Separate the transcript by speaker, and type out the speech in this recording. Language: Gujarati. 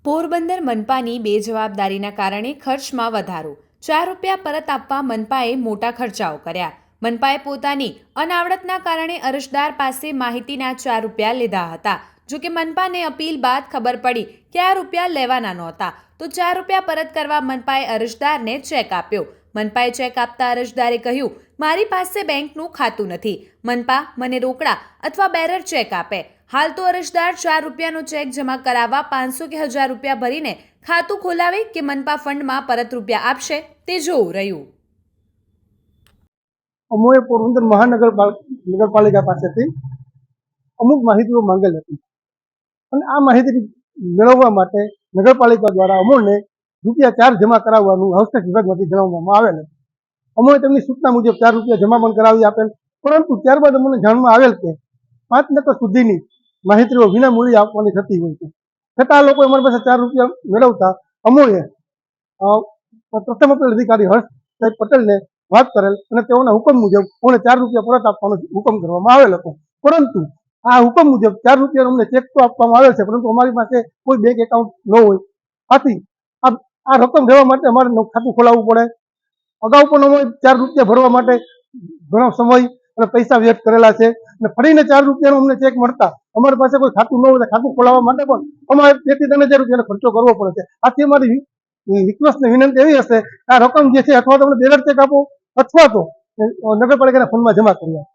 Speaker 1: પોરબંદર મનપાની બેજવાબદારીના કારણે ખર્ચમાં વધારો, 4 રૂપિયા પરત આપવા મનપાએ મોટા ખર્ચાઓ કર્યા. મનપાએ પોતાની અનાવડતના કારણે અરજદાર પાસે માહિતીના 4 રૂપિયા લીધા હતા. જોકે મનપાને અપીલ બાદ ખબર પડી કે આ રૂપિયા લેવાના નહોતા, તો 4 રૂપિયા પરત કરવા મનપાએ અરજદારને ચેક આપ્યો. મનપાએ ચેક આપતા અરજદારે કહ્યું, મારી પાસે બેંકનું ખાતું નથી, મનપા મને રોકડા અથવા બેરર ચેક આપે. હાલ તો અરજદાર 4 રૂપિયાનો ચેક જમા કરાવવા 500 કે 1000 રૂપિયા ભરીને ખાતું ખોલાવે કે મનપા ફંડમાં પરત રૂપિયા આપશે તે જોવું રહ્યું.
Speaker 2: અમોએ પોરબંદર નગરપાલિકા પાસેથી અમુક માહિતીઓ માંગેલ હતી અને આ માહિતી મેળવવા માટે નગરપાલિકા દ્વારા અમોને ₹4 જમા કરાવવાનું આવશ્યક વિભાગમાંથી જણાવવામાં આવેલ હતું. અમોએ તેમની સૂચના મુજબ 4 રૂપિયા જમા પણ કરાવી આપેલ, પરંતુ ત્યારબાદ અમને જાણવા આવેલ કે 5 નકર સુધીની માહિતીઓ વિના મૂલ્યે આપવાની થતી હોય છે. છતાં આ લોકો અમારી પાસે 4 રૂપિયા મેળવતા અમોએ પ્રથમ અપીલ અધિકારી હર્ષ પટેલને વાત કરેલ અને તેઓના હુકમ મુજબ અમને 4 રૂપિયા પરત આપવાનો હુકમ કરવામાં આવેલ હતો. પરંતુ આ હુકમ મુજબ 4 રૂપિયા અમને ચેક તો આપવામાં આવેલ છે, પરંતુ અમારી પાસે કોઈ બેંક એકાઉન્ટ ન હોય. આથી આ રકમ લેવા માટે અમારે ખાતું ખોલાવવું પડે. અગાઉ પણ અમે 4 રૂપિયા ભરવા માટે ઘણો સમય અને પૈસા વ્યર્થ કરેલા છે અને ફરીને 4 રૂપિયાનો અમને ચેક મળતા અમારી પાસે કોઈ ખાતું ન હોય, ખાતું ખોલાવવા માટે પણ અમારે 2 થી 3000 રૂપિયાનો ખર્ચો કરવો પડે છે. આથી અમારી રિક્વેસ્ટ ને વિનંતી એવી હશે, આ રકમ જે છે અથવા તો બેરર ચેક આપો અથવા તો નગરપાલિકાના ફંડમાં જમા કરી આપો.